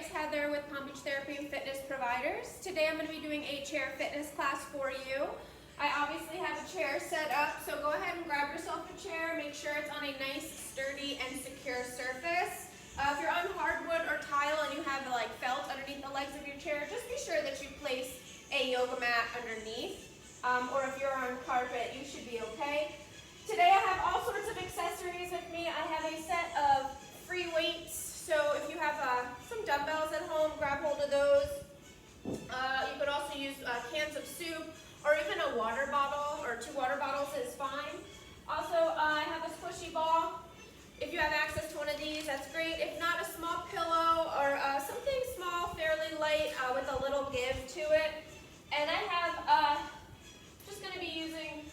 it's Heather with Palm Beach Therapy and Fitness Providers. Today I'm going to be doing a chair fitness class for you. I obviously have a chair set up, so go ahead and grab yourself a chair. Make sure it's on a nice, sturdy, and secure surface. If you're on hardwood or tile and you have like felt underneath the legs of your chair, just be sure that you place a yoga mat underneath. Or if you're on carpet, you should be okay. Today I have all sorts of accessories with me. I have a set of free weights. So if you have some dumbbells at home, grab hold of those. You could also use cans of soup or even a water bottle, or 2 water bottles is fine. Also, I have a squishy ball. If you have access to one of these, that's great. If not, a small pillow or something small, fairly light with a little give to it. And I have just going to be using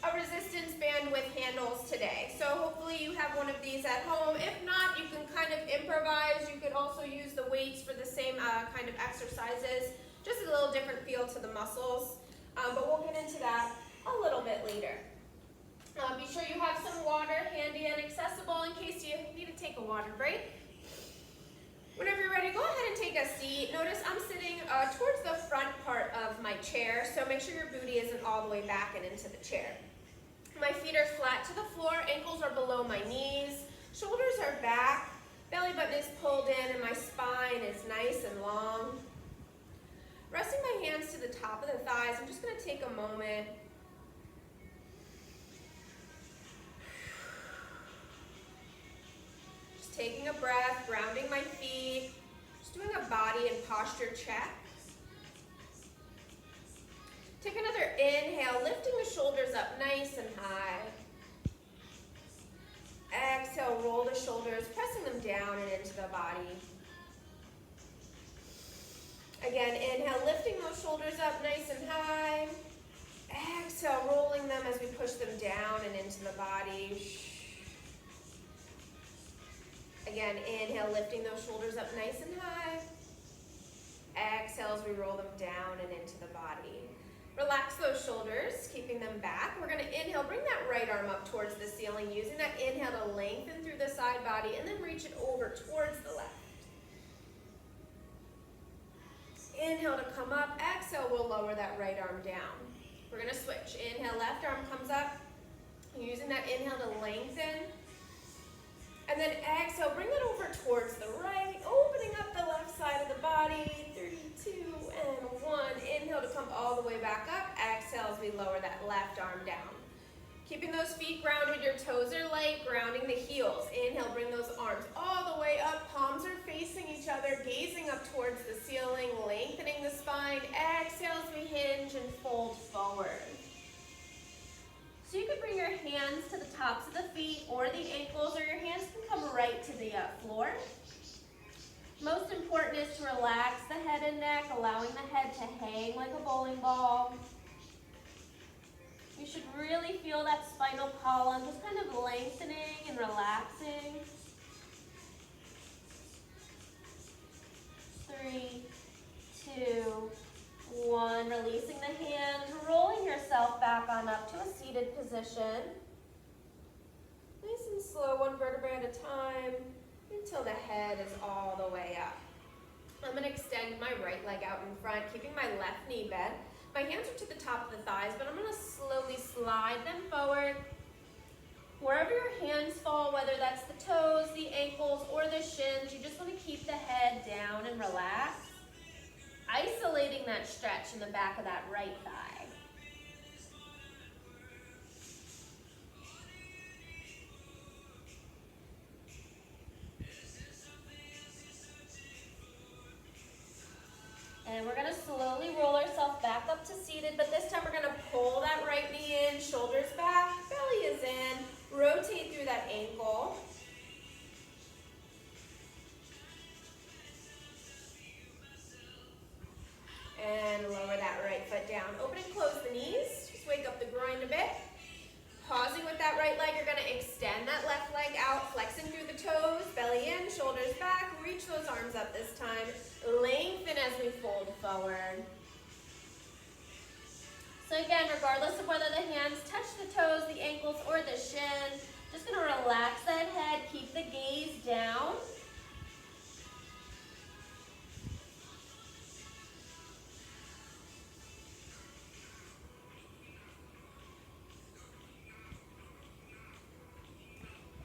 a resistance band with handles today. So hopefully you have one of these at home. If not, you can kind of improvise. You could also use the weights for the same kind of exercises. Just a little different feel to the muscles. But we'll get into that a little bit later. Be sure you have some water handy and accessible in case you need to take a water break. Whenever you're ready, go ahead and take a seat. Notice I'm sitting towards the front part of my chair, so make sure your booty isn't all the way back and into the chair. My feet are flat to the floor, ankles are below my knees, shoulders are back, belly button is pulled in, and my spine is nice and long. Resting my hands to the top of the thighs, I'm just going to take a moment. Just taking a breath, grounding my feet, just doing a body and posture check. Take another inhale, lifting the shoulders up nice and high. Exhale, roll the shoulders, pressing them down and into the body. Again, inhale, lifting those shoulders up nice and high. Exhale, rolling them as we push them down and into the body. Again, inhale, lifting those shoulders up nice and high. Exhale as we roll them down and into the body. Relax those shoulders, keeping them back. We're going to inhale, bring that right arm up towards the ceiling, using that inhale to lengthen through the side body, and then reach it over towards the left. Inhale to come up, exhale, we'll lower that right arm down. We're going to switch. Inhale, left arm comes up, using that inhale to lengthen. And then exhale, bring it over towards the right, opening up the left side of the body. 3, 2, and 1. Inhale to come all the way back up. Exhale as we lower that left arm down. Keeping those feet grounded, your toes are light, grounding the heels. Inhale, bring those arms all the way up. Palms are facing each other, gazing up towards the ceiling, lengthening the spine. Exhale as we hinge and fold forward. So you could bring your hands to the tops of the feet or the ankles, or your hands can come right to the floor. Most important is to relax the head and neck, allowing the head to hang like a bowling ball. You should really feel that spinal column just kind of lengthening and relaxing. 3, 2, 1, releasing the hands, rolling yourself back on up to a seated position. Nice and slow, one vertebrae at a time, until the head is all the way up. I'm going to extend my right leg out in front, keeping my left knee bent. My hands are to the top of the thighs, but I'm going to slowly slide them forward. Wherever your hands fall, whether that's the toes, the ankles, or the shins, you just want to keep the head down and relax. Isolating that stretch in the back of that right thigh. And we're going to slowly roll ourselves back up to seated, but this time we're going to pull that right knee in, shoulders back, belly is in, rotate through that ankle. And lower that right foot down. Open and close the knees. Just wake up the groin a bit. Pausing with that right leg, you're going to extend that left leg out, flexing through the toes, belly in, shoulders back. Reach those arms up this time. Lengthen as we fold forward. So again, regardless of whether the hands touch the toes, the ankles, or the shin, just going to relax that head, keep the gaze down.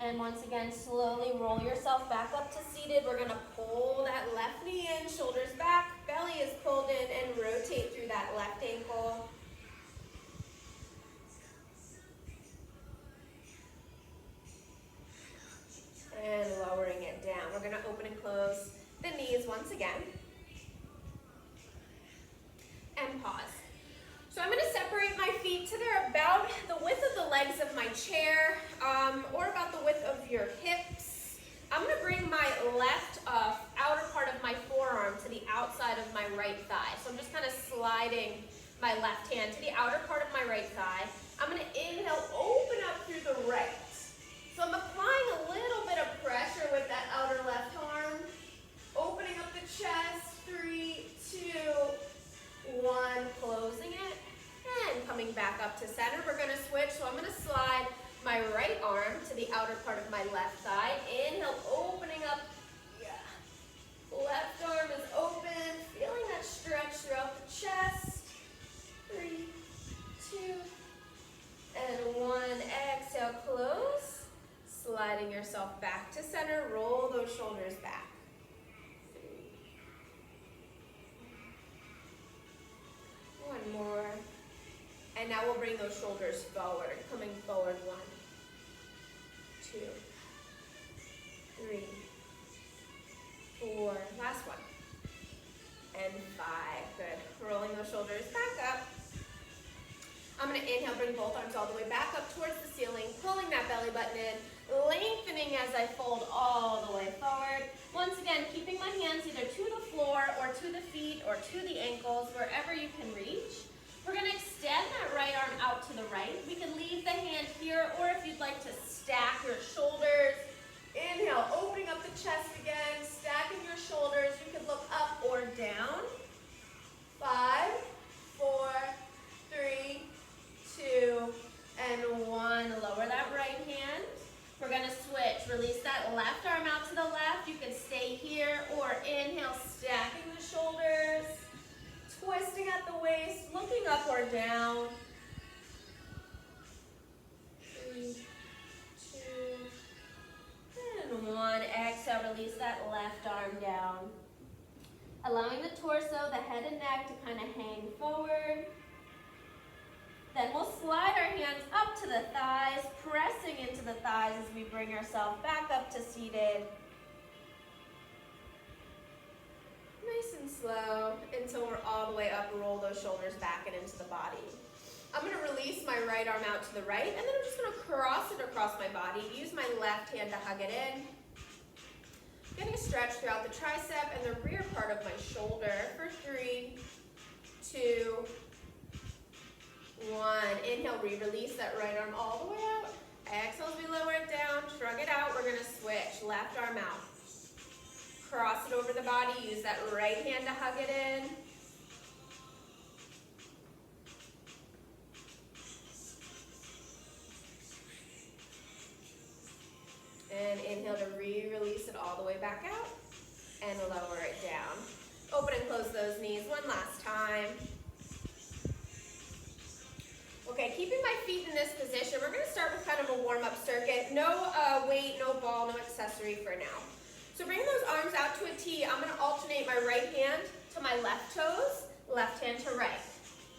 And once again, slowly roll yourself back up to seated. We're gonna pull that left knee in, shoulders back, belly is pulled in, and rotate through that left ankle. And lowering it down. We're gonna open and close the knees once again. And pause. So I'm gonna separate my feet to they're about the width of the legs of my chair, or about the width of your hips. I'm gonna bring my left outer part of my forearm to the outside of my right thigh. So I'm just kind of sliding my left hand to the outer part of my right thigh. I'm gonna inhale, open up through the right. So I'm applying a little bit of pressure with that outer left arm, opening up the chest, 3, 2, 1, closing it, and coming back up to center. We're gonna switch, so I'm gonna slide my right arm to the outer part of my left thigh. Inhale, opening up, yeah. Left arm is open, feeling that stretch throughout the chest. 3, 2, and 1, exhale, close. Sliding yourself back to center, roll those shoulders back. 3. One more. And now we'll bring those shoulders forward, coming forward. 1, 2, 3, 4. Last one. And 5. Good. Rolling those shoulders back up. I'm going to inhale, bring both arms all the way back up towards the ceiling, pulling that belly button in, lengthening as I fold all the way forward. Once again, keeping my hands either to the floor or to the feet or to the ankles, wherever you can reach. We're going to extend that right arm out to the right. We can leave the hand here, or if you'd like to stack your shoulders. Inhale, opening up the chest again, stacking your shoulders. You can look up or down. 5, 4, 3, 2, and 1. Lower that right hand. We're going to switch. Release that left arm out to the left. You can stay here or inhale, stacking the shoulders, twisting at the waist, looking up or down. 3, 2, and 1. Exhale, release that left arm down. Allowing the torso, the head and neck to kind of hang forward. Then we'll slide our hands up to the thighs, pressing into the thighs as we bring ourselves back up to seated. Nice and slow until we're all the way up. Roll those shoulders back and into the body. I'm going to release my right arm out to the right, and then I'm just going to cross it across my body. Use my left hand to hug it in. Getting a stretch throughout the tricep and the rear part of my shoulder for 3, 2, 1. Inhale, release that right arm all the way out. Exhale as we lower it down, shrug it out. We're going to switch. Left arm out. Cross it over the body. Use that right hand to hug it in. And inhale to release it all the way back out. And lower it down. Open and close those knees one last time. Okay, keeping my feet in this position, we're going to start with kind of a warm-up circuit. No weight, no ball, no accessory for now. So bring those arms out to a T. I'm going to alternate my right hand to my left toes, left hand to right,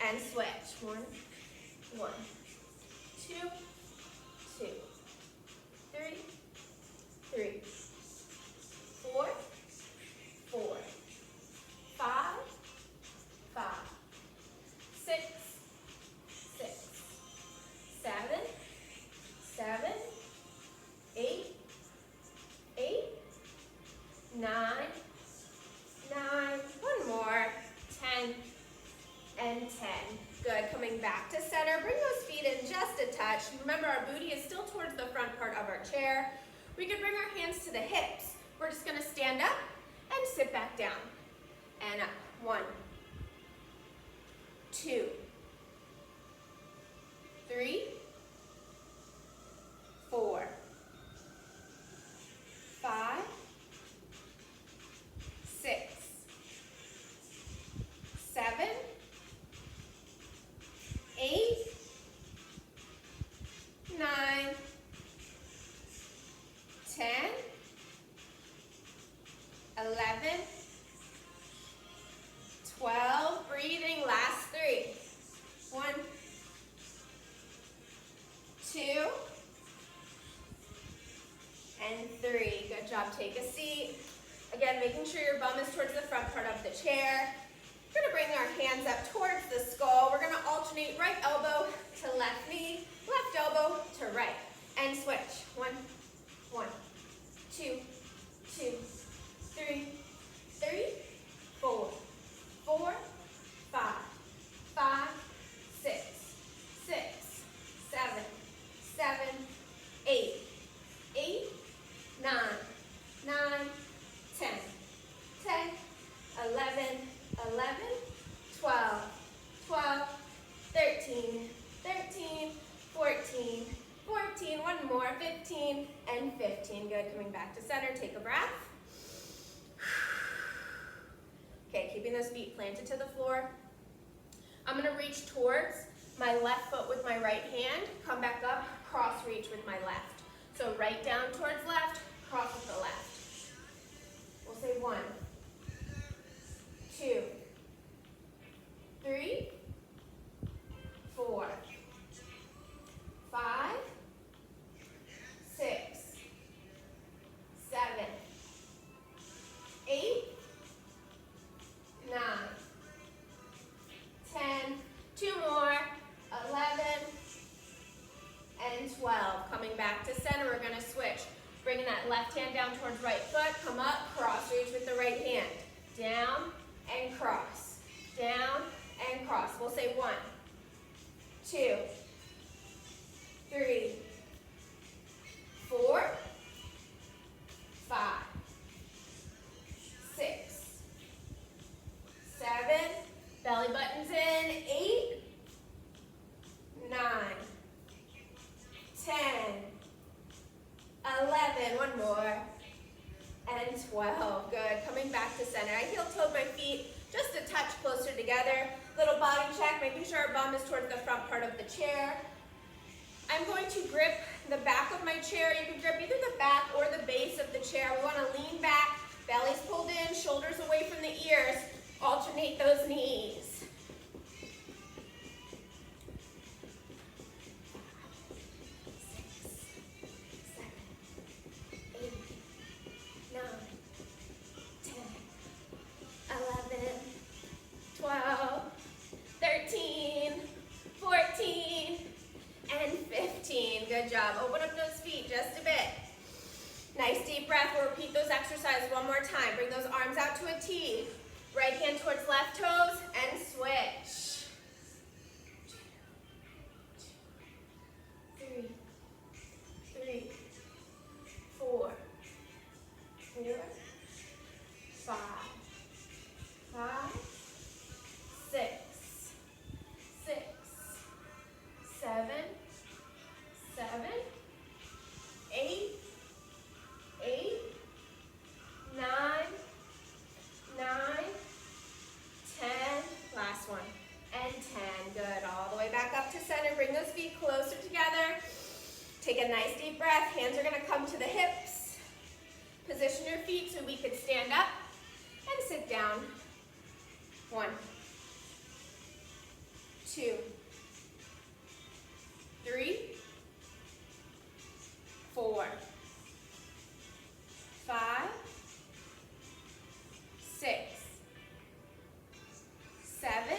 and switch. 1, 1, 2, 2, 3, 3, 4, 4, 5, 5, 6, 6, 7, 7, 8, 8, 9, 9, one more, 10, and 10. Good, coming back to center. Bring those feet in just a touch. Remember, our booty is still towards the front part of our chair. We could bring our hands to the hips. We're just gonna stand up and sit back down. And up, 1, 2, 3, 4, 5, 6, 7, 8, 9, 11, 12, breathing, last 3. 1, 2, and 3. Good job, take a seat. Again, making sure your bum is towards the front part of the chair. We're gonna bring our hands up towards the skull. We're gonna alternate right elbow to left knee, left elbow to right, and switch. 1, 1, 2, 2, 3, 3, 4, 4, 5, 5, 6, 6, 7, 7, 8, 8, 9, 9, 10, 10, 11, 11, 12, 12, 13, 13, 14, 14, one more, 15, and 15. Good, coming back to center, take a breath. Okay, keeping those feet planted to the floor. I'm gonna reach towards my left foot with my right hand, come back up, cross reach with my left. So right down towards left, cross with the left. We'll say 1, 2, 3, 4, 5, 6, 7, 8, 9, 10, 2 more, 11, and 12. Coming back to center, we're gonna switch. Bringing that left hand down towards right foot, come up, cross reach with the right hand. Down and cross, down and cross. We'll say 1, 2, 3, 4, 5, 6, 7, belly buttons in, 8, 9, 10, 11, one more, and 12. Good, coming back to center. I heel-toed my feet just a touch closer together. Little body check, making sure our bum is towards the front part of the chair. I'm going to grip the back of my chair. You can grip either the back or the base of the chair. We want to lean back, belly's pulled in, shoulders away from the ears. Alternate those knees. 12, 13, 14, and 15. Good job. Open up those feet just a bit. Nice deep breath. We'll repeat those exercises one more time. Bring those arms out to a T. Right hand towards left toes and switch. 2, 3, 4, 5, 6, 7, 8, 9, 10. Last one. And 10. Good. All the way back up to center. Bring those feet closer together. Take a nice deep breath. Hands are going to come to the hips. Position your feet so we could stand up and sit down. 1, 2, 3, 4, 5, 6, 7,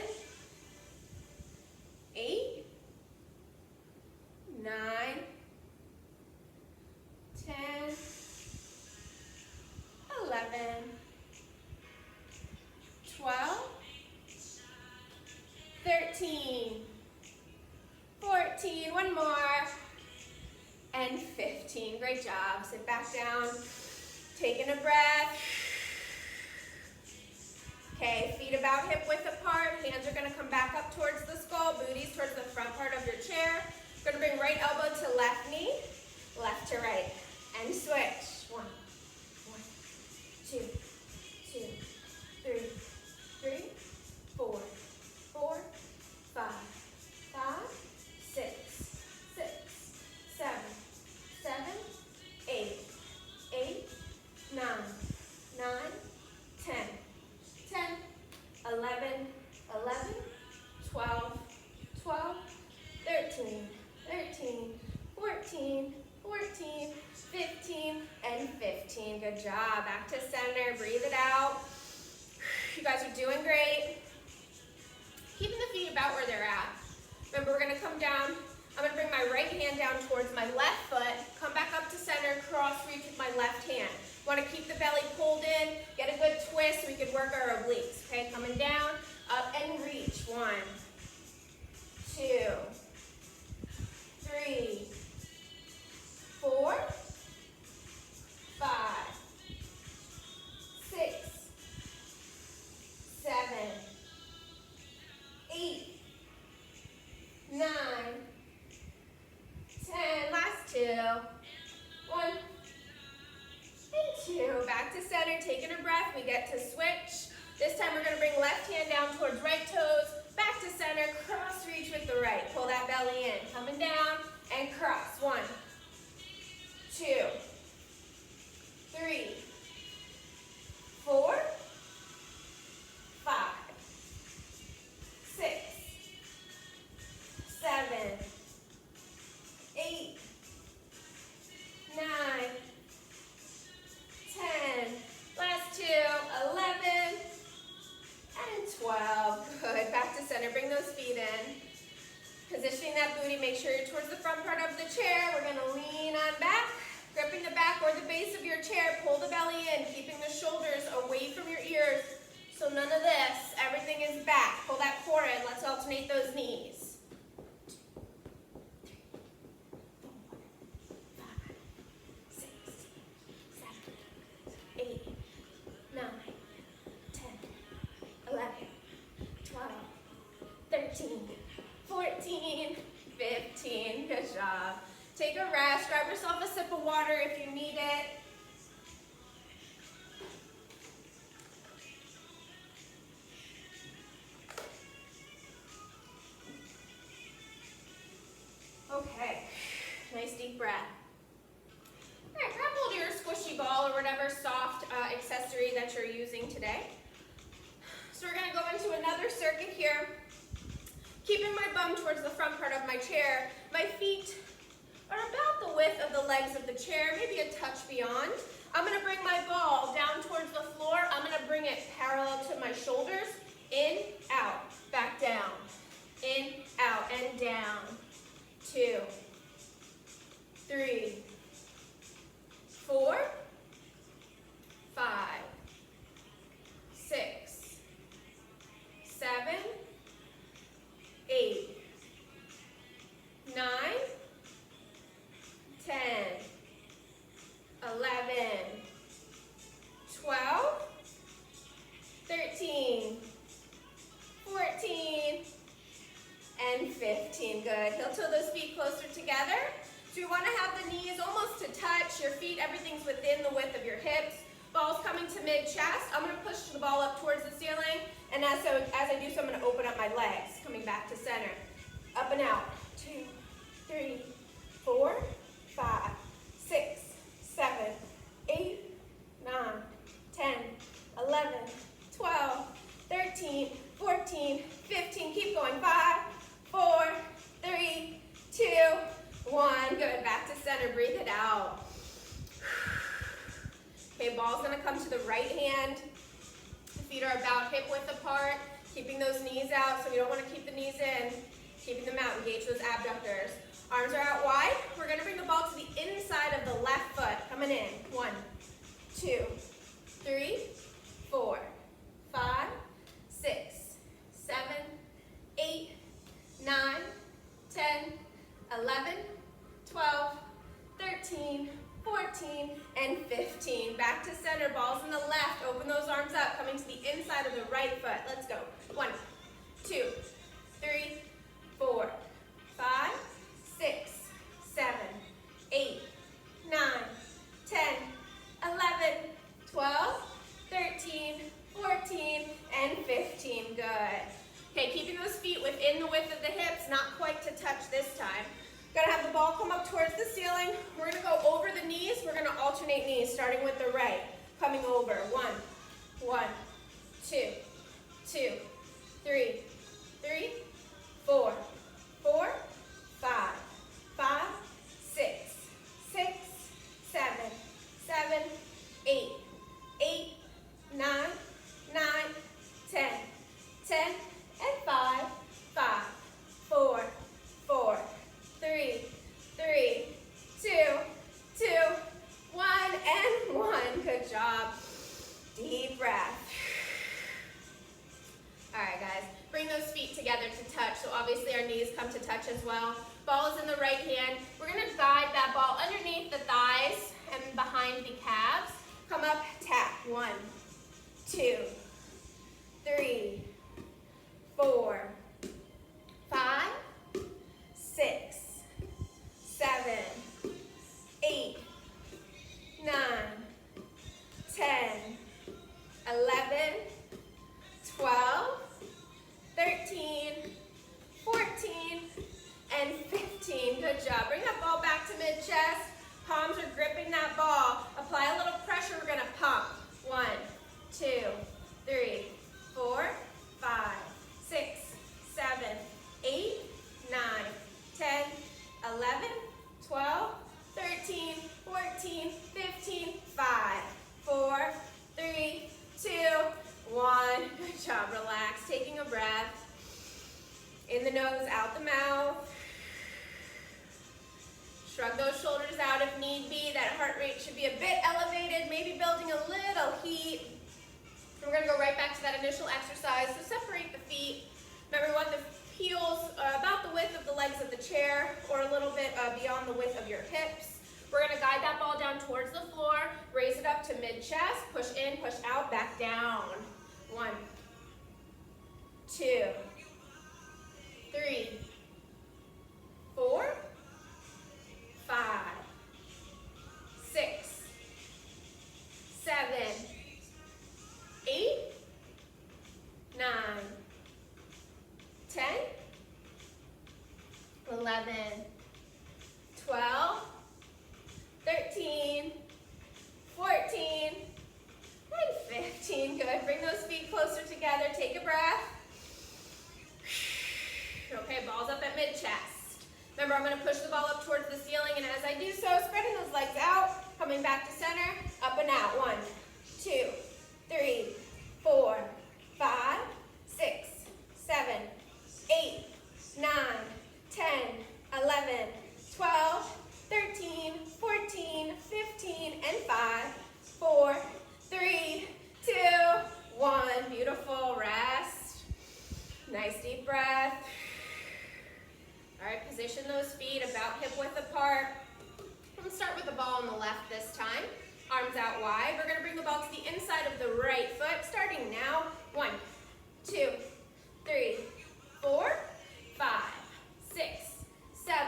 8, 9, 10, 11, 12, 13, 14, one more, and 15. Great job. Sit back down, taking a breath. Okay, feet about hip width apart. Hands are going to come back up towards the skull, booties towards the front part of your chair. We're going to bring right elbow to left knee, left to right, and switch. 1, 2, 2, 3, 3, 4, 4, 5, 6, 7, 7, 8, 9, 9, center, breathe it out. You guys are doing great. Keeping the feet about where they're at. Remember, we're gonna come down. I'm gonna bring my right hand down towards my left foot, come back up to center, cross reach with my left hand. Wanna keep the belly pulled in, get a good twist so we can work our obliques, okay? Coming down, up and reach. 1, 2, 3, 4, 5, 6, 7, 8, 9, 10, last 2, 1, and 2, back to center, taking a breath, we get to switch. This time we're gonna bring left hand down towards right toes, back to center, cross reach with the right, pull that belly in, coming down and cross, 1, 2, 3, 4, 5, 6, 7, 8, 9, 10, last 2, 11, and 12. Good, back to center, bring those feet in. Positioning that booty, make sure you're towards the front part of the chair. We're gonna lean on back, gripping the back or the base of your chair, pull the belly in, keeping the shoulders away from your ears. So none of this, everything is back. Pull that core in, let's alternate those knees. 14, 15, good job. Take a rest, grab yourself a sip of water if you need it. Okay, nice deep breath. All right, grab hold of your squishy ball or whatever soft accessory that you're using today. So we're gonna go into another circuit here. Keeping my bum towards the front part of my chair, my feet are about the width of the legs of the chair, maybe a touch beyond. I'm gonna bring my ball down towards the floor. I'm gonna bring it parallel to my shoulders. In, out, back down. In, out, and down. 2, 3, 4, 5, 6, 7, 8, 9, 10, 11, 12, 13, 14, and 15. Good. Heel toe those feet closer together. So you want to have the knees almost to touch. Your feet, everything's within the width of your hips. Ball's coming to mid-chest. I'm going to push the ball up towards the ceiling. And as I do so, I'm going to open up my legs, coming back to center. Up and out. 2, 3, 4, 5, 6, 7, 8, 9, 10, 11, 12, 13, 14, 15. Keep going. 5, 4, 3, 2, 1. Good. Back to center. Breathe it out. Okay, ball's going to come to the right hand. The feet are about hip width apart. Keeping those knees out, so we don't want to keep the knees in. Keeping them out. Engage those abductors. Arms are out wide. We're going to bring the ball to the inside of the left foot. Coming in. 1, 2, 3, 4, 5, 6, 7, 8, 9, 10, 11, 12, 13, 14, and 15. Back to center. Ball's in the left. Open those arms up. Coming to the inside of the right foot. Let's go. 1, 2, 3, 4, 5, 6, 7, 8, 9, 10, 11, 12, 13, 14, and 15. Good. Okay, keeping those feet within the width of the hips, not quite to touch this time. Gonna have the ball come up towards the ceiling. We're gonna go over the knees. We're gonna alternate knees, starting with the right. Coming over. 1, 2, 2, 3, 3, 4, 4, 5, 5, 6, 6, 7, 7, 8, 8, breath. All right, guys, bring those feet together to touch. So obviously our knees come to touch as well. Ball is in the right hand. We're gonna guide that ball underneath the thighs and behind the calves. Come up, tap. 1, 2, 3, 4, 5, 6, 7, 8, 9, 10, 11, 12, 13, 14, and 15. Good job. Bring that ball back to mid-chest. Palms are gripping that ball. Apply a little pressure. We're going to pump. 1, 2, 3, 4, 5, 6, 7, 8, 9, 10, 11, 12, 13, 14, 15, 5, 4, 3, 2, 1. Good job. Relax. Taking a breath. In the nose, out the mouth. Shrug those shoulders out if need be. That heart rate should be a bit elevated, maybe building a little heat. We're going to go right back to that initial exercise. So separate the feet. Remember, we want the heels about the width of the legs of the chair or a little bit beyond the width of your hips. We're going to guide that ball down towards the floor. Raise it up to mid-chest. Push in, push out, back down. 1, 2, 3, 4, 5, 6, 7, 8, 9, 10, 11, 12, 13, 14, and 15. Good. Bring those feet closer together. Take a breath. Okay, ball's up at mid-chest. Remember, I'm going to push the ball up towards the ceiling, and as I do so, spreading those legs out, coming back to center, up and out. 1, 2, 3, 4, 5, 6, 7, 8, 9, 10, 11, 12, 13, 14, 15, and 5, 4, 3, 2, 1. Beautiful. Rest. Nice deep breath. All right, position those feet about hip width apart. I'm going to start with the ball on the left this time. Arms out wide. We're going to bring the ball to the inside of the right foot, starting now. 1, 2, 3, 4, 5, 6, 7,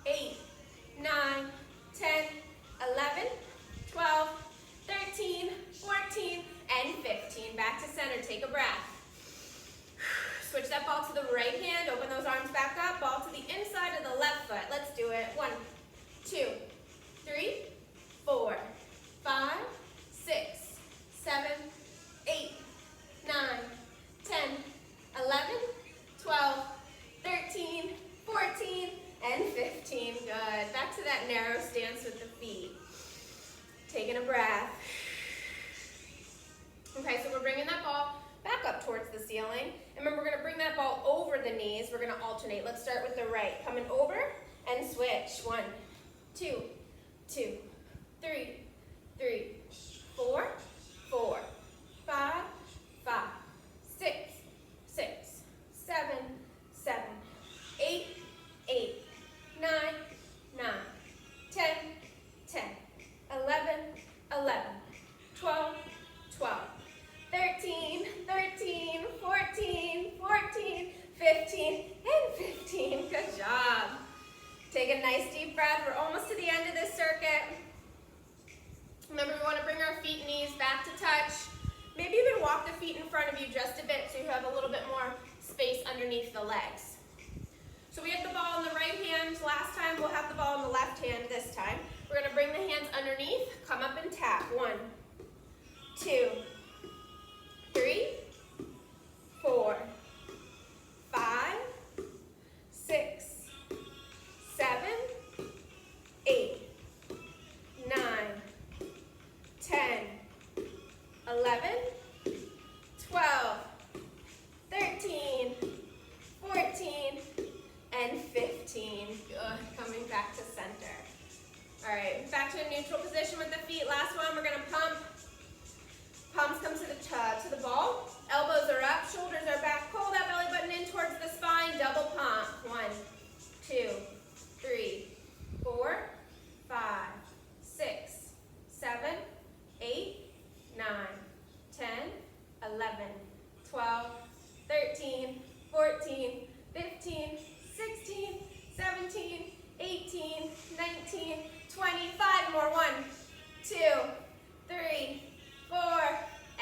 8, 9, 10, 11, 12, 13, 14, and 15. Back to center. Take a breath. Switch that ball to the right hand. Open those arms back up. Ball to the inside of the left foot. Let's do it. 1, 2, 3, 4, 5, 6, 7, 8, 9, 10, 11, 12, 13, 14, and 15. Good. Back to that narrow stance with the feet. Taking a breath. Okay, so we're bringing that ball back up towards the ceiling. And remember, we're going to bring that ball over the knees. We're going to alternate. Let's start with the right. Coming over and switch. 1, 2, 2, 3, 3, 4, 4, 5, 5, 6, 6, 7, 7, 8, 8, 9, 9, 10, 10, 11, 11, 12, 12, 13, 13, 14, 14, 15, and 15. Good job. Take a nice deep breath. We're almost to the end of this circuit. Remember, we want to bring our feet and knees back to touch. Maybe even walk the feet in front of you just a bit so you have a little bit more space underneath the legs. So we had the ball in the right hand last time. We'll have the ball in the left hand this time. We're going to bring the hands underneath. Come up and tap. 1, 2, 3, 4, 5, 6, 7, 8, 9, 10, 11, 12, 13, 14, and 15. Good. Coming back to center. All right, back to a neutral position with the feet. Last one, we're going to pump 12, 13, 14, 15, 16, 17, 18, 19, 20. 5 more. 1, 2, 3, 4,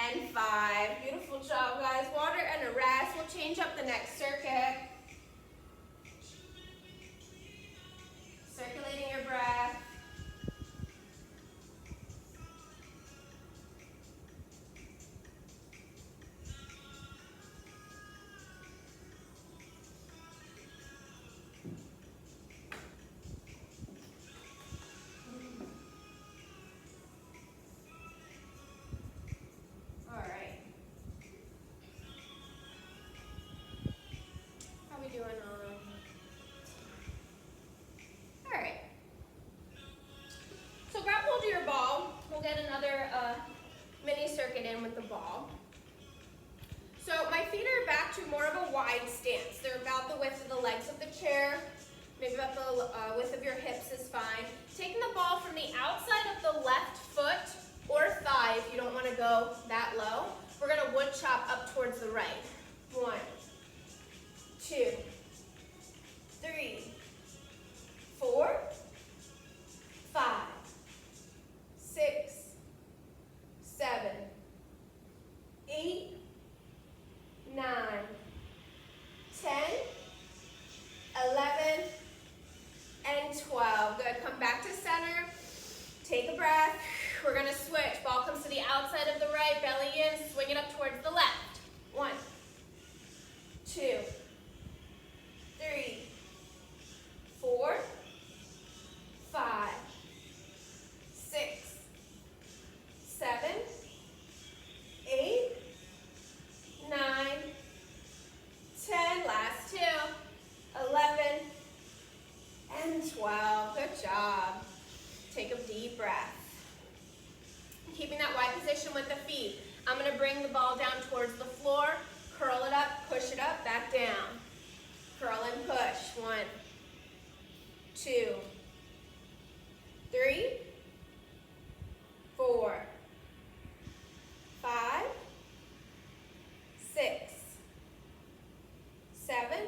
and 5. Beautiful job, guys. Water and a rest. We'll change up the next circuit. Circulating your breath. With the ball. So my feet are back to more of a wide stance. They're about the width of the legs of the chair, maybe about the width of your hips is fine. Taking the ball from the outside of the left foot or thigh if you don't want to go that low. We're going to wood chop up towards the right. 1, 2, 3, 4, 5, 6, 7, 8, 9, 10, 11, and 12. Good. Come back to center. Take a breath. We're going to switch. Ball comes to the outside of the right, belly in, swing it up towards the left. 1, 2, 3, 4, 5, 6, 7, 8, 9, 10, last 2, 11, and 12. Good job. Take a deep breath. Keeping that wide position with the feet. I'm going to bring the ball down towards the floor, curl it up, push it up, back down. Curl and push. 1, 2, 3, 4, 5, 6, 7,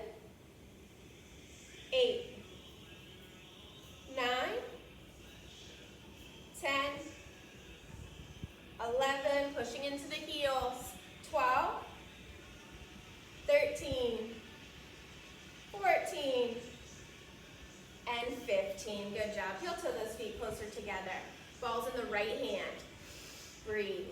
8, 9, 10, 11, pushing into the heels, 12, 13, 14, and 15. Good job. Heel toe those feet closer together. Ball's in the right hand. Breathe.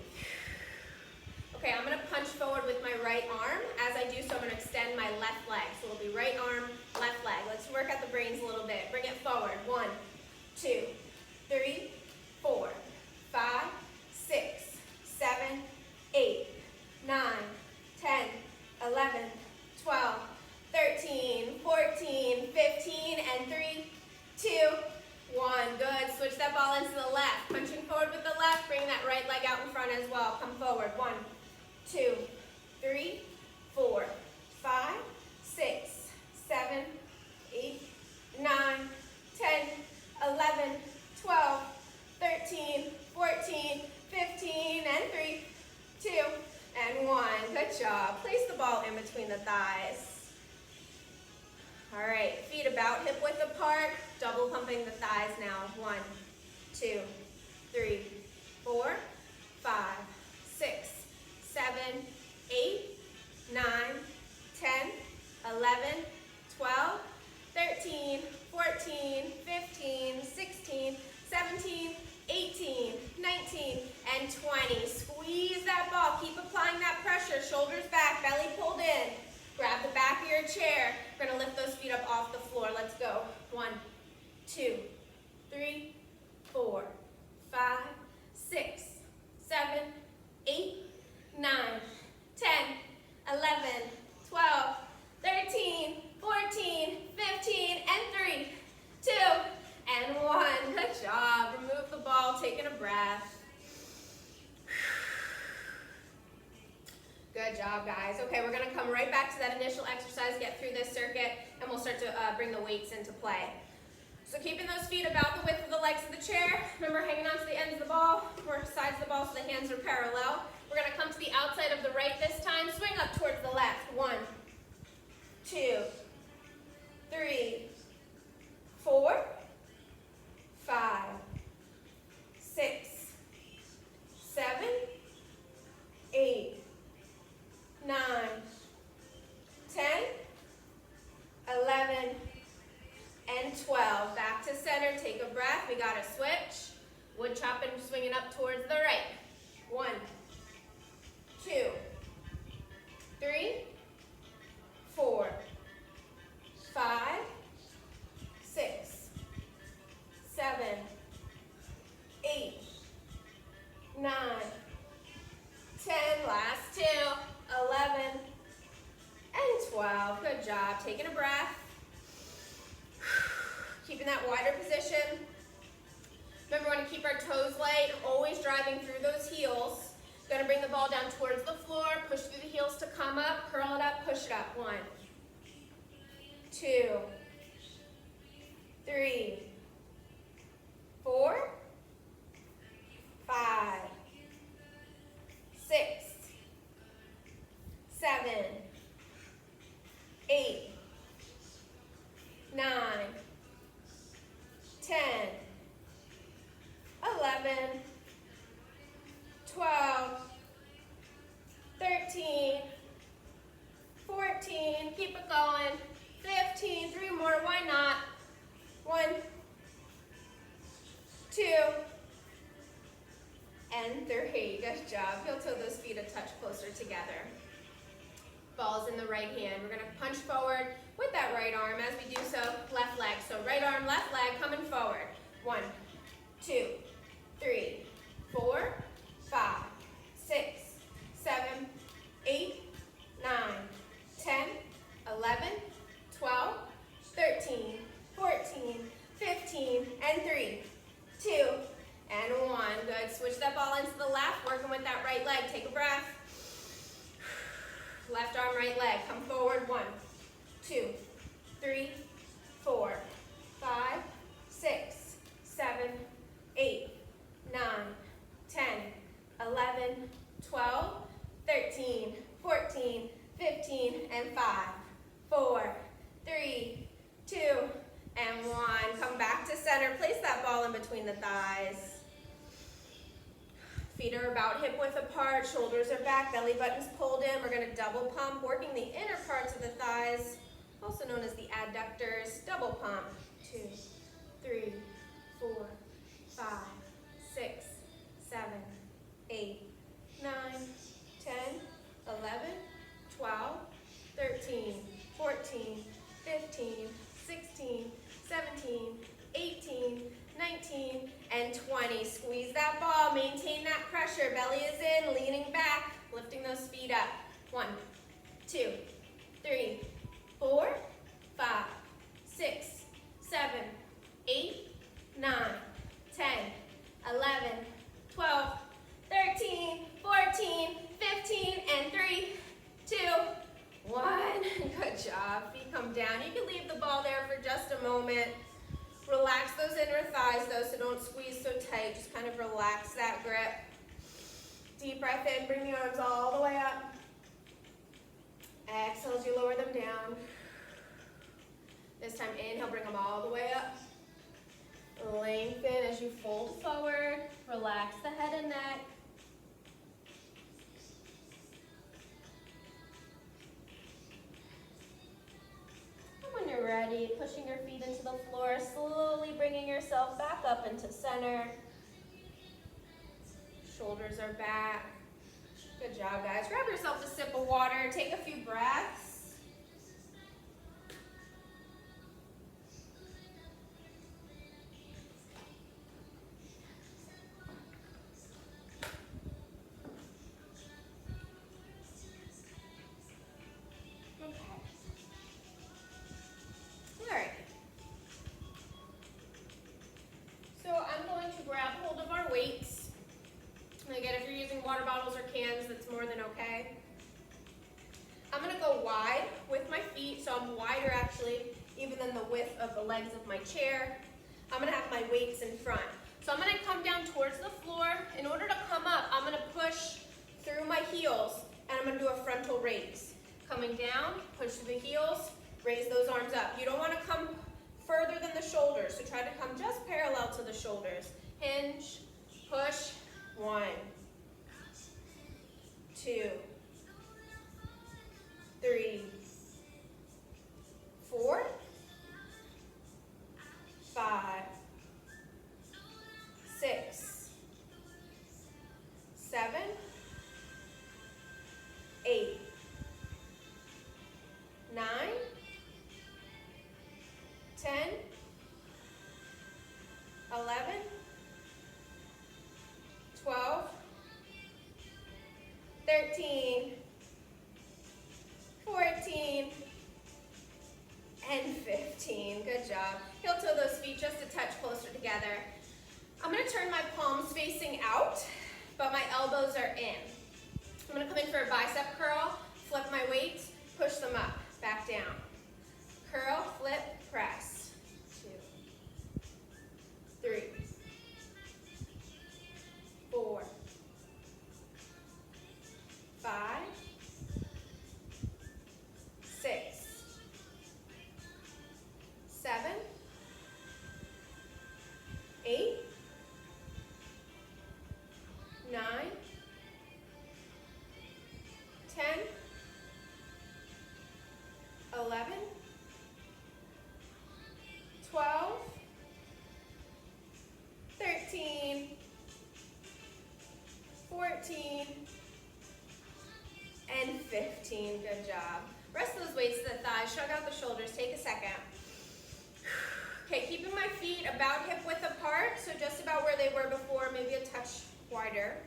Okay, I'm going to punch forward with my right arm. As I do so, I'm going to extend my left leg. So it'll be right arm, left leg. Let's work at the brains a little bit. Bring it forward. 1, 2, 3, 4, 5, 6, 7, 8, 9, 10, 11, 12, 13, 14, 15, and 3, 2, 1. Good. Switch that ball into the left. Punching forward with the left. Bring that right leg out in front as well. Come forward. 1, 2, 3, 4, 5, 6, 7, 8, 9, 10, 11, 12, 13, 14, 15, and 3, 2, and 1. Good job. Place the ball in between the thighs. All right, feet about hip width apart, double pumping the thighs now. 1, 2, 3, 4, 5, 6, 7, 8, 9, 10, 11, 12, 13, 14, 15, 16, 17, 18, 19, and 20. Squeeze that ball. Keep applying that pressure. Shoulders back, belly pulled in. Grab the back of your chair. We're going to lift those feet up off the floor. Let's go. 1, 2, 3, 4, 5, 6, 7, 8, 9, 10, 11, 12, 13, 14, 15, and 3, 2, and 1. Good job. Remove the ball, taking a breath. Good job, guys. Okay, we're going to come right back to that initial exercise, get through this circuit, and we'll start to bring the weights into play. So keeping those feet about the width of the legs of the chair. Remember, hanging on to the ends of the ball, or sides of the ball so the hands are parallel. We're going to come to the outside of the right this time. Swing up towards center, take a breath. We got to switch. Wood chopping, swinging up towards the right. 1, 2, 3, 4, 5, 6, 7, 8, 9, 10, last 2, 11, and 12. Good job. Taking a breath. Keeping that wider position. Remember, we want to keep our toes light, always driving through those heels. Going to bring the ball down towards the floor, push through the heels to come up, curl it up, push it up. 1, 2, 3, 4, 5, 6, 7, 8, 9, 10, 11, 12, 13, 14, keep it going, 15, 3 more, why not? 1, 2, and 3. Good job. Heel toe those feet a touch closer together. Ball's in the right hand. We're going to punch forward with that right arm as we do so. Left leg. So right arm, left leg coming forward. 1, 2, 3, 4, 5, 6, 7, 8, 9, 10, 11, 12, 13, 14, 15, and 3, 2, and 1. Good. Switch that ball into the left, working with that right leg. Take a breath. Left arm, right leg. Come forward. 1, 2, 3, 4, 5, 6, 7, 8, 9, 10, 11, 12, 13, 14, 15, and 5, 4, 3, 2, and 1. Come back to center. Place that ball in between the thighs. Feet are about hip width apart, shoulders are back, belly button's pulled in. We're going to double pump, working the inner parts of the thighs, also known as the adductors. Double pump. 2, 3, 4, 5, 6, 7, 8, 9, 10, 11, 12, 13, 14, 15, 16, 17, 18, 19, and 20. Squeeze that ball, maintain that pressure. Belly is in, leaning back, lifting those feet up. 1, 2, 3, 4, 5, 6, 7, 8, 9, 10, 11, 12, 13, 14, 15, and 3, 2, 1. Good job. Feet come down. You can leave the ball there for just a moment. Relax those inner thighs though, so don't squeeze so tight. Just kind of relax that grip. Deep breath in, bring the arms all the way up. Exhale as you lower them down. This time inhale, bring them all the way up. Lengthen as you fold forward. Relax the head and neck. When you're ready, pushing your feet into the floor, slowly bringing yourself back up into center. Shoulders are back. Good job, guys. Grab yourself a sip of water. Take a few breaths. Water bottles or cans, that's more than okay. I'm going to go wide with my feet, so I'm wider actually, even than the width of the legs of my chair. I'm going to have my weights in front. So I'm going to come down towards the floor. In order to come up, I'm going to push through my heels, and I'm going to do a frontal raise. Coming down, push through the heels, raise those arms up. You don't want to come further than the shoulders, so try to come just parallel to the shoulders. Hinge, push, 1, 2, 3, 4, 5, 10, 11, 12, 13, 14, and 15. Good job. Heel toe those feet just a touch closer together. I'm going to turn my palms facing out, but my elbows are in. I'm going to come in for a bicep curl, flip my weights, push them up, back down. Curl, flip, press. 2, 3, 4, 5, 6, 7, 8, 9, 10, 11, 12, 13, 14, and 15. Good job. Rest those weights to the thighs. Shrug out the shoulders. Take a second. Okay, keeping my feet about hip width apart, so just about where they were before, maybe a touch wider.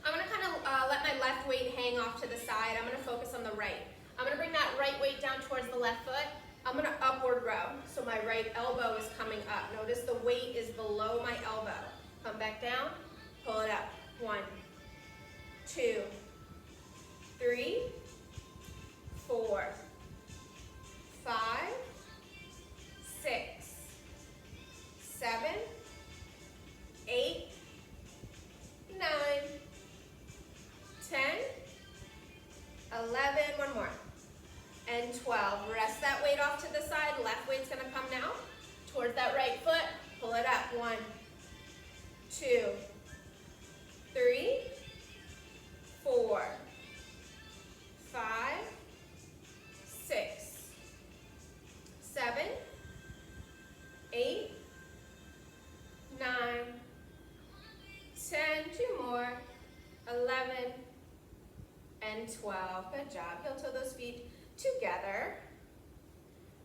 I'm going to kind of let my left weight hang off to the side. I'm going to focus on the right. I'm going to bring that right weight down towards the left foot. I'm going to upward row, so my right elbow is coming up. Notice the weight is below my elbow. Come back down, pull it up. 1, 2, 3, 4, 5, 6, 7, 8, 9, 10, 11, one more, and 12. Rest that weight off to the side. Left weight's gonna come now towards that right foot. Pull it up. 1, 2, 3, 4, 5, 6, 7, 8, 9, 10, 2 more, 11, and 12. Good job. Heel toe those feet together.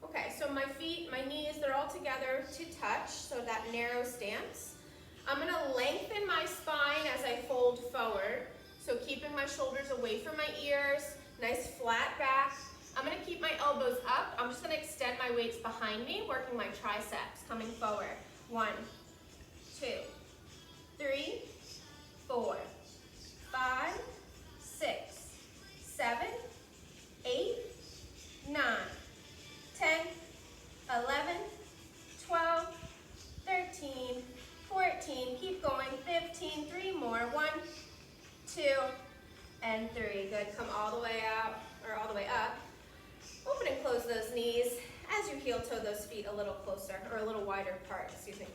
Okay, so my feet, my knees, they're all together to touch, so that narrow stance. I'm going to lengthen my spine as I fold forward, so keeping my shoulders away from my ears, nice flat back. I'm going to keep my elbows up. I'm just going to extend my weights behind me, working my triceps, coming forward. 1, 2, 3, 4, 5, 6, 7, 8, 9, 10, 11, 12, 13, 14, keep going, 15, 3 more, 1, 2, and 3. Good, come all the way out, or all the way up. Open and close those knees as you heel toe those feet a little closer, or a little wider apart, excuse me.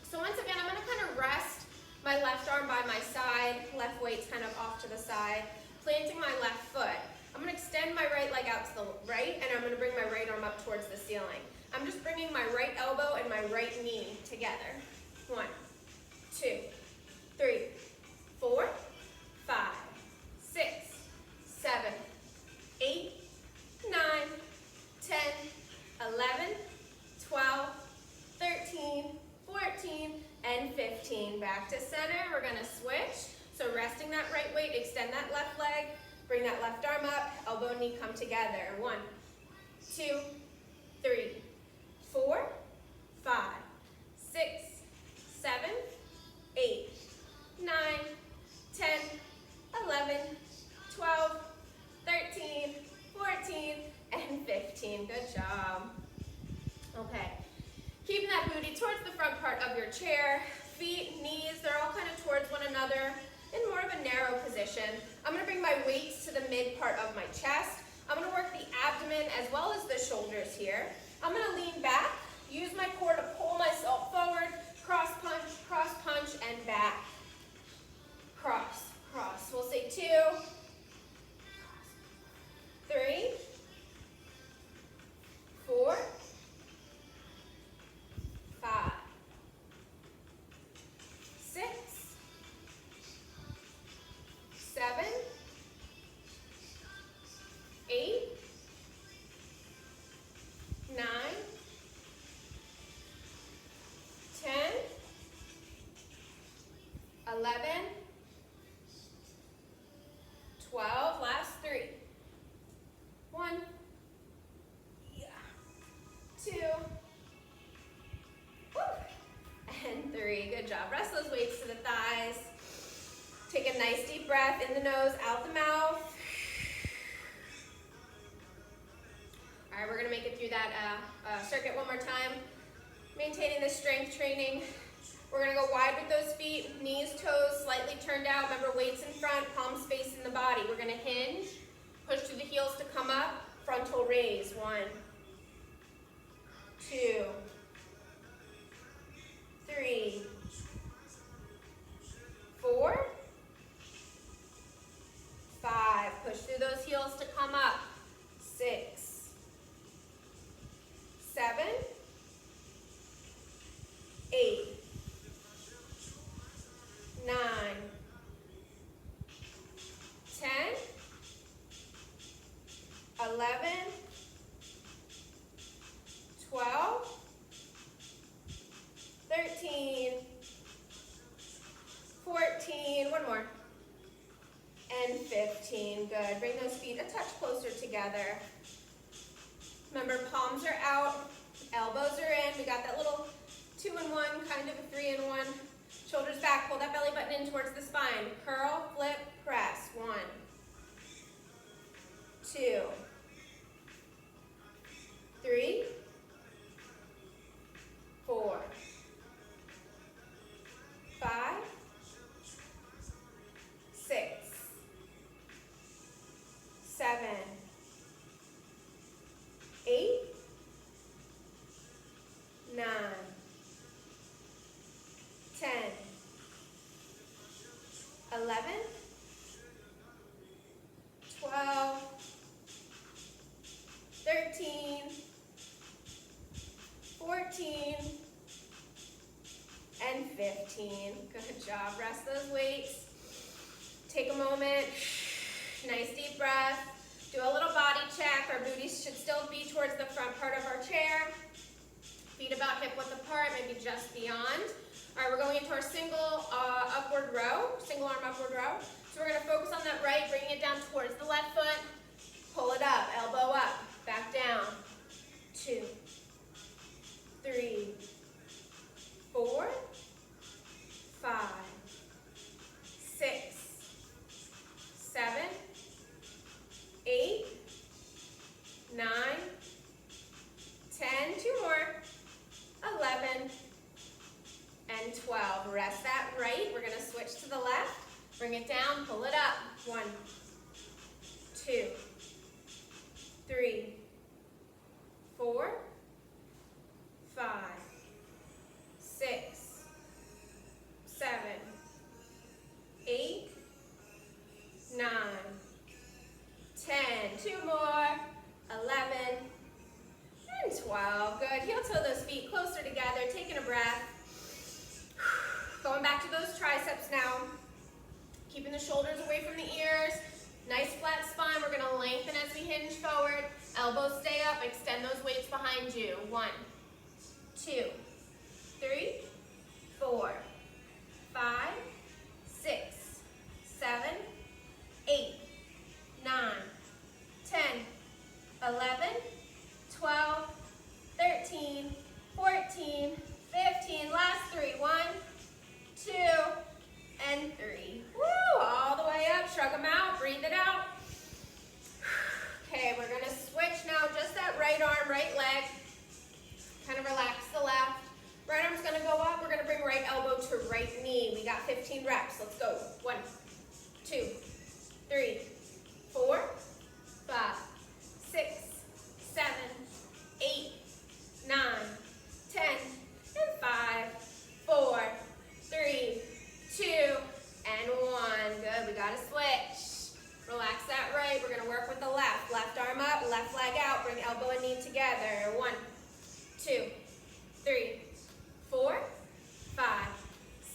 So once again, I'm gonna kind of rest my left arm by my side, left weight's kind of off to the side, planting my left foot. I'm going to extend my right leg out to the right, and I'm going to bring my right arm up towards the ceiling. I'm just bringing my right elbow and my right knee together. 1, 2, 3, 4, 5, 6, 7, 8, 9, 10, 11, 12, 13, 14, and 15. Back to center. We're going to switch. So resting that right weight, extend that left leg, bring that left arm up, elbow and knee come together. 1, 2, 3, 4, 5, 6, 7, 8, 9, 10, 11, 12, 13, 14, and 15. Good job. Okay. Keeping that booty towards the front part of your chair. Feet, knees, they're all kind of towards one another in more of a narrow position. I'm going to bring my weights to the mid part of my chest. I'm going to work the abdomen as well as the shoulders here. I'm going to lean back, use my core to pull myself forward, cross punch, and back. Cross, cross. We'll say 2, 3, 4, 5, 6, 7, 8, 9, 11, 12, last 3. 1, 2, woo, and 3. Good job. Rest those weights to the thighs. Take a nice deep breath in the nose, out the mouth. All right, we're gonna make it through that circuit one more time. Maintaining the strength training. We're gonna go wide with those feet, knees, toes slightly turned out. Remember, weights in front, palms facing the body. We're gonna hinge, push through the heels to come up, frontal raise. 1, 2, 3, 4, 5. Push through those heels to come up. 6, 7, 8, 9, 10, 11, 12, 13, 14, one more, and 15. Good. Bring those feet a touch closer together. Remember, palms are out, elbows are in. We got that little 2-in-1, kind of a 3-in-1. Shoulders back, pull that belly button in towards the spine. Curl, flip, press. 1, 2, 3, 4, 5, 6, 7, 8, 9, 10, 11, 12, 13, 14, and 15. Good job. Rest those weights. Take a moment. Nice deep breath. Do a little body check. Our booties should still be towards the front part of our chair. Feet about hip width apart, maybe just beyond. All right, we're going into our single upward row, single arm upward row. So we're gonna focus on that right, bringing it down towards the left foot. Pull it up, elbow up, back down. 2, 3, 4, 5, 6, 7, 8, 9, 10, 2 more, 11, and 12. Rest that right. We're going to switch to the left. Bring it down, pull it up. 1, 2, 3, 4, 5, 6, 7, 8, 9, 10. 2 more, 11, and 12. Good. Heel toe those feet closer together. Taking a breath. Going back to those triceps now. Keeping the shoulders away from the ears. Nice flat spine. We're going to lengthen as we hinge forward. Elbows stay up. Extend those weights behind you. 1, 2, 3, 4, 5, 6, 7, 8, 9, 10, 11, 12, 13, 14, 15. Last 3. 1, 2, and 3. Woo! All the way up. Shrug them out. Breathe it out. Okay, we're going to switch now. Just that right arm, right leg. Kind of relax the left. Right arm's going to go up. We're going to bring right elbow to right knee. We got 15 reps. Let's go. 1, 2, 3, 4, 5, 6, 7, 8, 9, 10, and 5, 4, 3, 2, and 1. Good. We got to switch. Relax that right. We're going to work with the left. Left arm up, left leg out. Bring elbow and knee together. 1, 2, 3, 4, 5,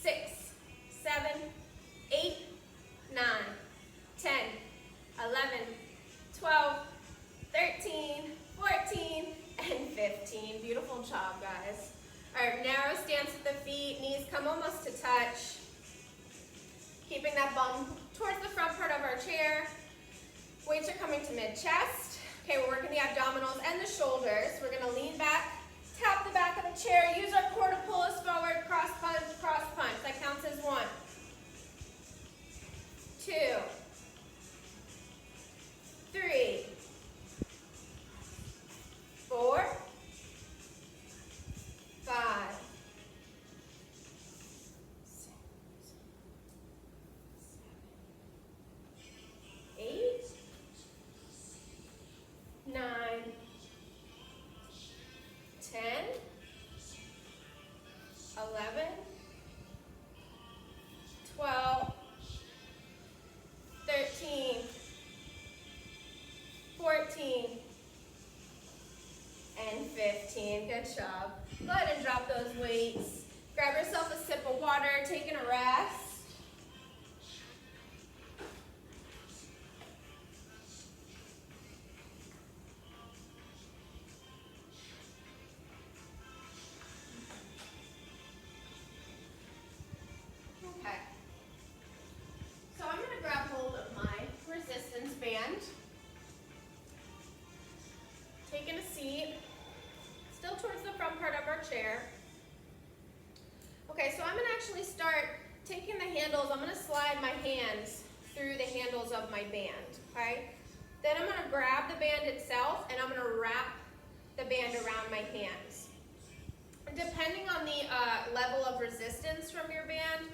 6, 7, 8, 9, 10, 11, 12, 13, 14, and 15. Beautiful job, guys. All right, narrow stance with the feet. Knees come almost to touch. Keeping that bum towards the front part of our chair. Weights are coming to mid-chest. Okay, we're working the abdominals and the shoulders. We're gonna lean back, tap the back of the chair, use our core to pull us forward, cross punch, cross punch. That counts as 1, 2, 3, 4, 5, 6, 7, 8, 9, 10, 11, 12, 13, 14, and 15. Good job. Go ahead and drop those weights. Grab yourself a sip of water, taking a rest. Okay. So I'm going to grab hold of my resistance band. Taking a seat, still towards the front part of our chair. Okay, so I'm going to actually start taking the handles. I'm going to slide my hands through the handles of my band, okay? Then I'm going to grab the band itself and I'm going to wrap the band around my hands. Depending on the level of resistance from your band,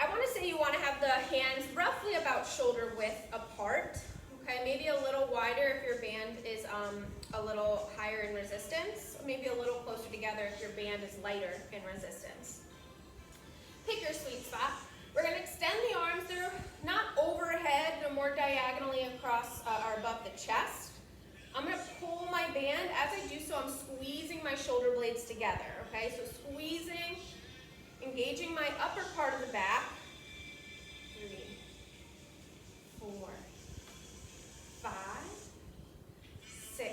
I want to say you want to have the hands roughly about shoulder width apart. Okay, maybe a little wider if your band is a little higher in resistance, maybe a little closer together if your band is lighter in resistance. Pick your sweet spot. We're going to extend the arms through, not overhead, but more diagonally across or above the chest. I'm going to pull my band. As I do so, I'm squeezing my shoulder blades together, okay? So squeezing, engaging my upper part of the back. 3, 4, 5, 6,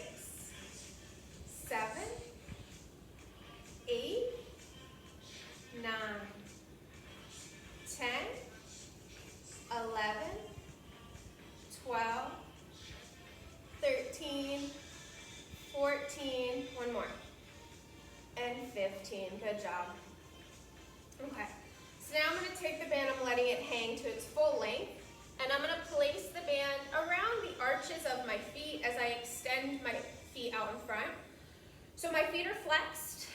7, 8, 9, 10, 11, 12, 13, 14, one more, and 15. Good job. Okay, so now I'm going to take the band, I'm letting it hang to its full length, and I'm going to place the band around the arches of my feet as I extend my feet out in front. So my feet are flexed,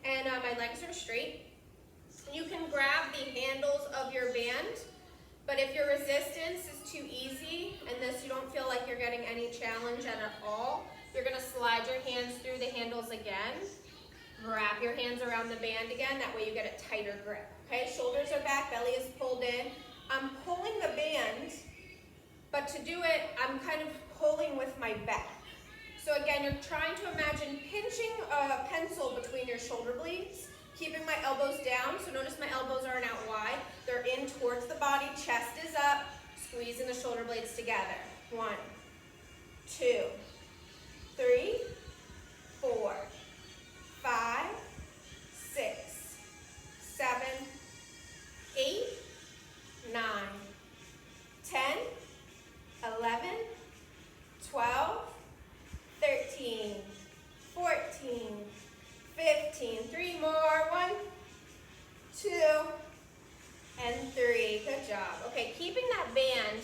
and my legs are straight. You can grab the handles of your band, but if your resistance is too easy, and you don't feel like you're getting any challenge at all, you're going to slide your hands through the handles again. Wrap your hands around the band again, that way you get a tighter grip. Okay, shoulders are back, belly is pulled in. I'm pulling the band, but to do it, I'm kind of pulling with my back. So again, you're trying to imagine pinching a pencil between your shoulder blades, keeping my elbows down. So notice my elbows aren't out wide. They're in towards the body, chest is up, squeezing the shoulder blades together. 1, 2, 3, 4, 5, 6, 7, 8, 9, 10, 11, 12, 13, 14, 15. 3 more. 1, 2, and 3. Good job. Okay, keeping that band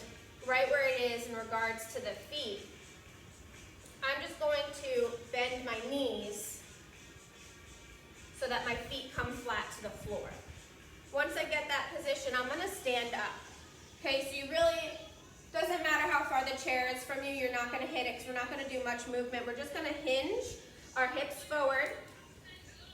right where it is in regards to the feet. I'm just going to bend my knees so that my feet come flat to the floor. Once I get that position, I'm going to stand up. Okay, so you really, doesn't matter how far the chair is from you, you're not going to hit it because we're not going to do much movement. We're just going to hinge our hips forward,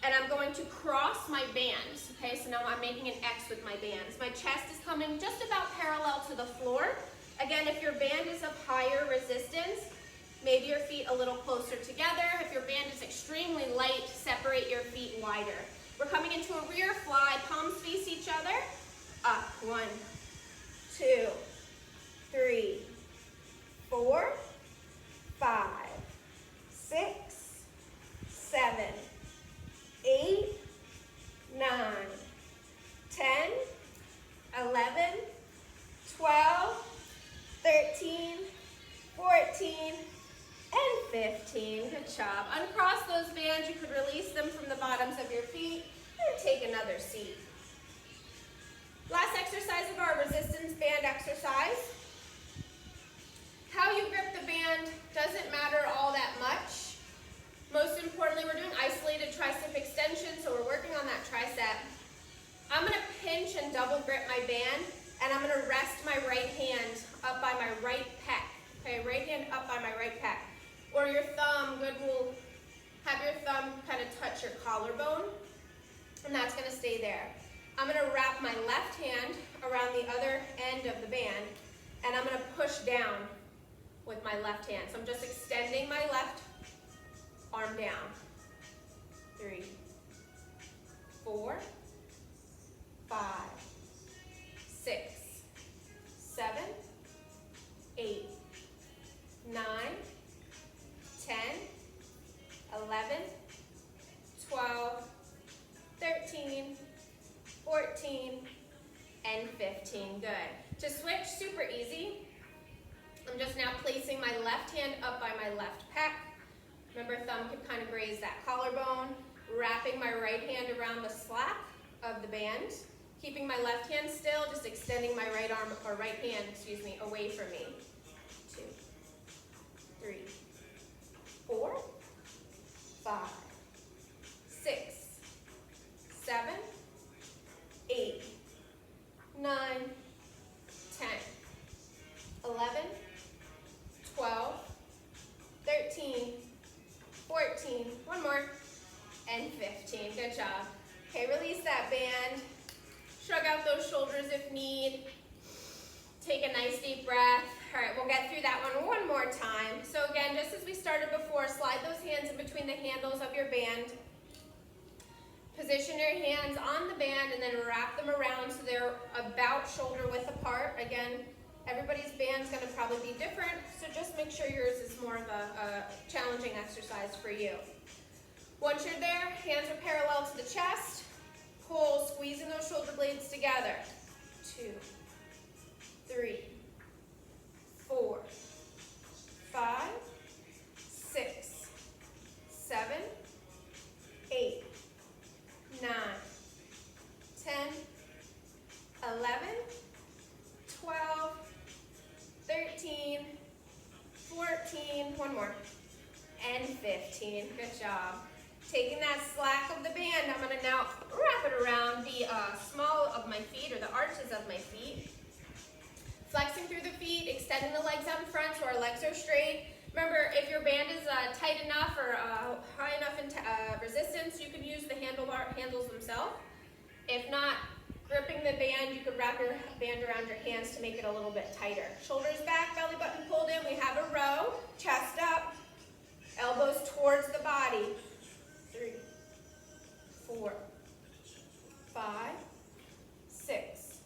and I'm going to cross my bands. Okay, so now I'm making an X with my bands. My chest is coming just about parallel to the floor. Again, if your band is of higher resistance, maybe your feet a little closer together. If your band is extremely light, separate your feet wider. We're coming into a rear fly, palms face each other. Up, 1, 2, 3, 4, 5, 6, 7, 8, 9, 10, 11, 14, and 15. Good job. Uncross those bands. You could release them from the bottoms of your feet and take another seat. Last exercise of our resistance band exercise. How you grip the band doesn't matter all that much. Most importantly, we're doing isolated tricep extension, so we're working on that tricep. I'm going to pinch and double grip my band, and I'm going to rest my right hand up by my right pec. Okay, right hand up by my right pec. Or your thumb, will have your thumb kind of touch your collarbone, and that's going to stay there. I'm going to wrap my left hand around the other end of the band, and I'm going to push down with my left hand. So I'm just extending my left arm down. 3, 4, 5, 6, 7, 8, 9, 10, 11, 12, 13, 14, and 15. Good. To switch, super easy. I'm just now placing my left hand up by my left pec. Remember, thumb can kind of graze that collarbone. Wrapping my right hand around the slack of the band. Keeping my left hand still, just extending my right arm, or right hand, excuse me, away from me. 2, 3, 4, 5, 6, 7, 8, 9, 10, 11, 12, 13, 14, one more, and 15. Good job. Okay, release that band. Shrug out those shoulders if need. Take a nice deep breath. All right, we'll get through that one more time. So again, just as we started before, slide those hands in between the handles of your band. Position your hands on the band and then wrap them around so they're about shoulder width apart. Again, everybody's band's going to probably be different, so just make sure yours is more of a challenging exercise for you. Once you're there, hands are parallel to the chest. Pull, squeezing those shoulder blades together. 2, 3, 4, 5, 6, 7, 8, 9, 10, 11, 12, 13, 14, one more, and 15. Good job. Taking that slack of the band, I'm going to now wrap it around the small of my feet, or the arches of my feet. Flexing through the feet, extending the legs out in front so our legs are straight. Remember, if your band is tight enough or high enough in resistance, you could use the handles themselves. If not, gripping the band, you could wrap your band around your hands to make it a little bit tighter. Shoulders back, belly button pulled in. We have a row, chest up, elbows towards the body. 3, 4, 5, 6,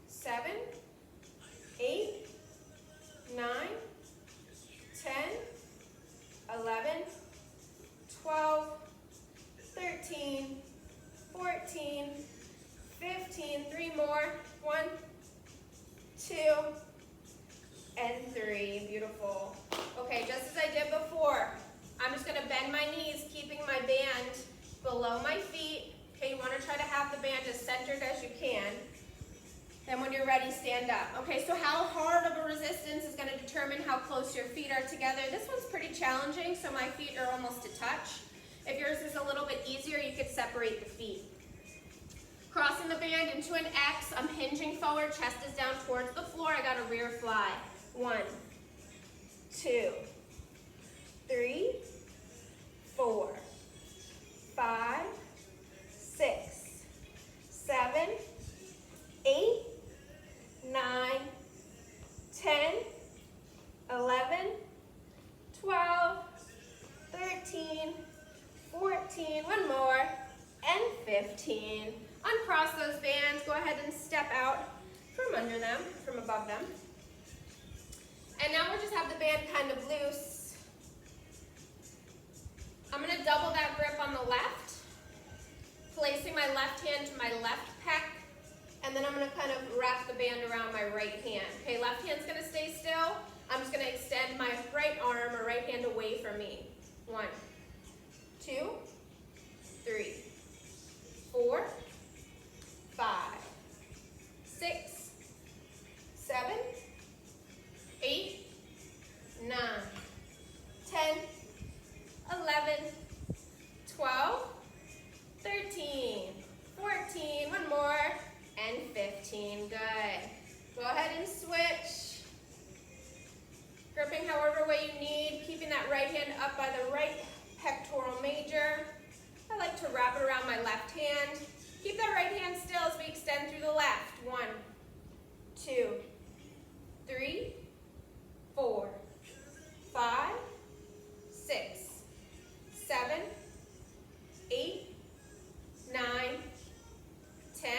7, 8, 9, 10, 11, 12, 13, 14, 15, 3 more, 1, 2, and 3, beautiful. Okay, just as I did before, I'm just going to bend my knees, keeping my band below my feet. Okay, you want to try to have the band as centered as you can. Then when you're ready, stand up. Okay, so how hard of a resistance is going to determine how close your feet are together. This one's pretty challenging, so my feet are almost a touch. If yours is a little bit easier, you could separate the feet. Crossing the band into an X, I'm hinging forward, chest is down towards the floor. I got a rear fly. 1, 2, 3, 4, 5, 6, 7, 8, 9, 10, 11, 12, 13, 14, one more, and 15. Uncross those bands, go ahead and step out from under them, from above them. And now we'll just have the band kind of loose. I'm going to double that grip on the left, placing my left hand to my left pec, and then I'm going to kind of wrap the band around my right hand. Okay, left hand's going to stay still. I'm just going to extend my right hand away from me. 1, 2, 3, 4, 5, 6, 7, 8, 9, 10, 11, 12, 13, 14, one more, and 15. Good. Go ahead and switch. Gripping however way you need, keeping that right hand up by the right pectoral major. I like to wrap it around my left hand. Keep that right hand still as we extend through the left. 1, 2, 3, 4, 5, 6, 7, 8, 9, 10,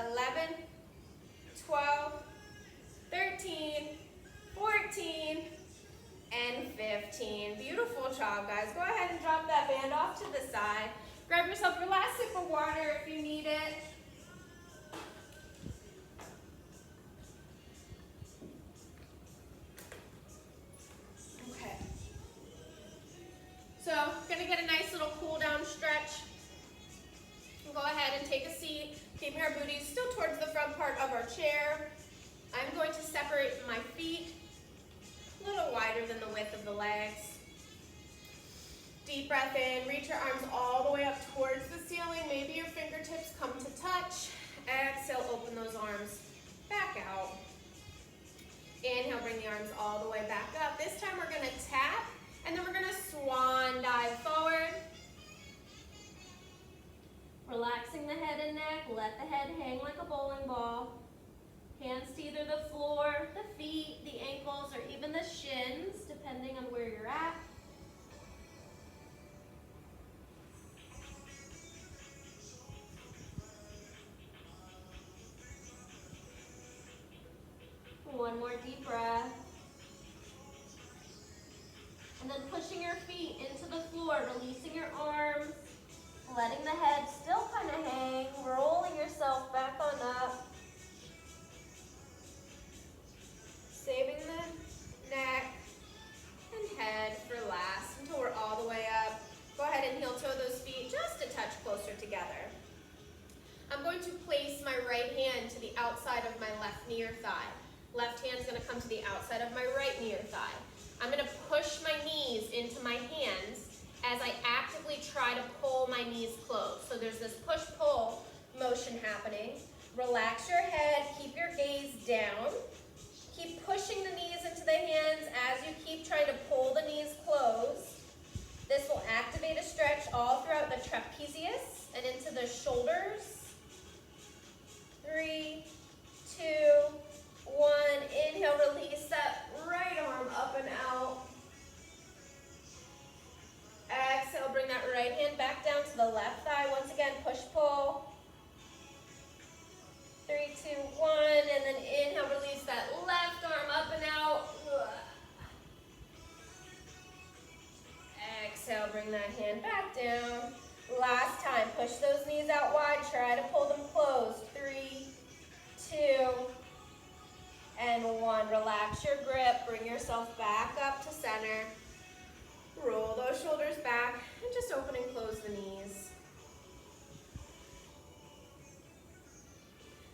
11, 12, 13, 14, and 15. Beautiful job, guys. Go ahead and drop that band off to the side. Grab yourself your last sip of water if you need it. Okay. So, gonna get a nice little cool down stretch. Go ahead and take a seat, keeping our booties still towards the front part of our chair. I'm going to separate my feet a little wider than the width of the legs. Deep breath in, reach your arms all the way up towards the ceiling. Maybe your fingertips come to touch. Exhale, open those arms back out. Inhale, bring the arms all the way back up. This time we're gonna tap, and then we're gonna swan dive forward. Relaxing the head and neck, let the head hang like a bowling ball. Hands to either the floor, the feet, the ankles, or even the shins, depending on where you're at. One more deep breath. And then pushing your feet into the floor, releasing your arms, letting the head still kind of hang, rolling yourself back on up. Saving the neck and head for last until we're all the way up. Go ahead and heel toe those feet just a touch closer together. I'm going to place my right hand to the outside of my left knee or thigh. Left hand's going to come to the outside of my right knee or thigh. I'm going to push my knees into my hands as I actively try to pull my knees closed. So there's this push-pull motion happening. Relax your head, keep your gaze down. Keep pushing the knees into the hands as you keep trying to pull the knees closed. This will activate a stretch all throughout the trapezius and into the shoulders. 3, 2, 1. Inhale, release that right arm up and out. Exhale, bring that right hand back down to the left thigh. Once again, push, pull. 3, 2, 1, and then inhale, release that left arm up and out. Exhale, bring that hand back down. Last time, push those knees out wide, try to pull them closed. 3, 2, and 1. Relax your grip, bring yourself back up to center. Roll those shoulders back, and just open and close the knees.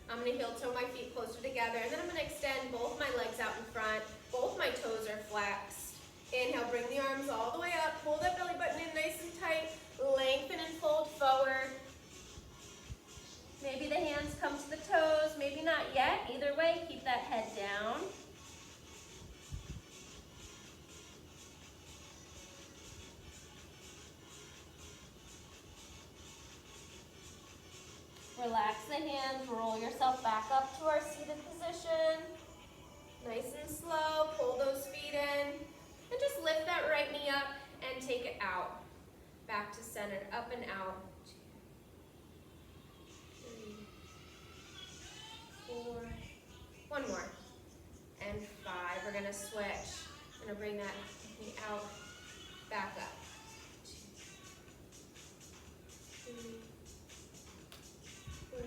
I'm going to heel toe my feet closer together, and then I'm going to extend both my legs out in front. Both my toes are flexed. Inhale, bring the arms all the way up. Pull that belly button in nice and tight. Lengthen and fold forward. Maybe the hands come to the toes, maybe not yet. Either way, keep that head down. Relax the hands, roll yourself back up to our seated position. Nice and slow, pull those feet in, and just lift that right knee up and take it out. Back to center, up and out. 2, 3, 4, one more, and 5. We're gonna switch. I'm gonna bring that knee out, back up. 2, 3, 4,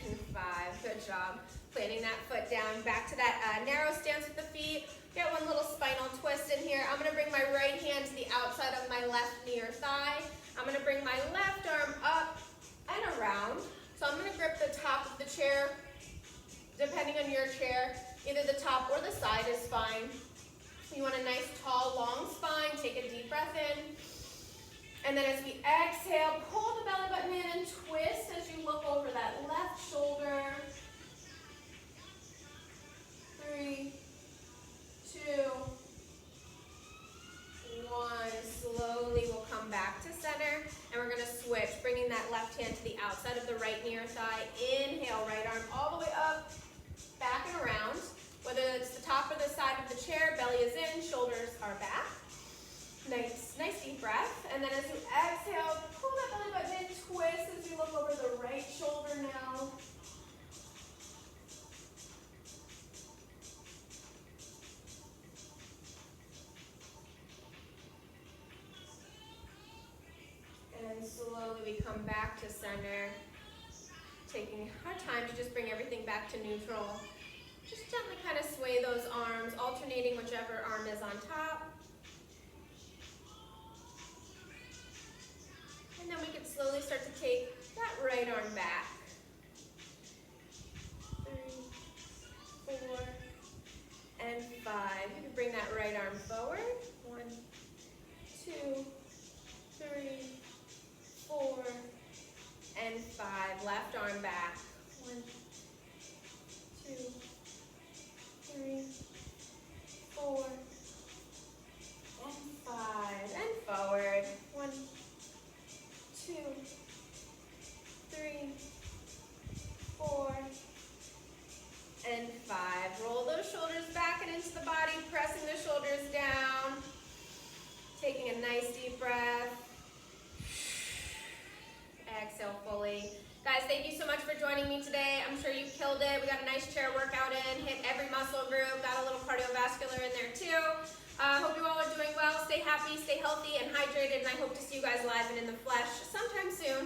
and 5. Good job. Planting that foot down. Back to that narrow stance with the feet. Get one little spinal twist in here. I'm gonna bring my right hand to the outside of my left knee or thigh. I'm gonna bring my left arm up and around. So I'm gonna grip the top of the chair, depending on your chair. Either the top or the side is fine. You want a nice, tall, long spine. Take a deep breath in. And then as we exhale, pull the belly button in and twist as you look over that left shoulder. 3, 2, 1. Slowly we'll come back to center. And we're going to switch, bringing that left hand to the outside of the right knee or thigh. Inhale, right arm all the way up, back and around. Whether it's the top or the side of the chair, belly is in, shoulders are back. Nice deep breath. And then as you exhale, pull that belly button in, twist as you look over the right shoulder now. And slowly we come back to center, taking our time to just bring everything back to neutral. Just gently kind of sway those arms, alternating whichever arm is on top. And then we can slowly start to take that right arm back. 3, 4, and 5. You can bring that right arm forward. 1, 2, 3, 4, and 5. Left arm back. 1, 2, 3, 4, and 5. And forward. 1, 2, 3, 4, and 5. Roll those shoulders back and into the body, pressing the shoulders down. Taking a nice deep breath. Exhale fully. Guys, thank you so much for joining me today. I'm sure you killed it. We got a nice chair workout in, hit every muscle group, got a little cardiovascular in there too. Hope you all are doing well. Stay happy, stay healthy, and hydrated, and I hope to see you guys live and in the flesh sometime soon.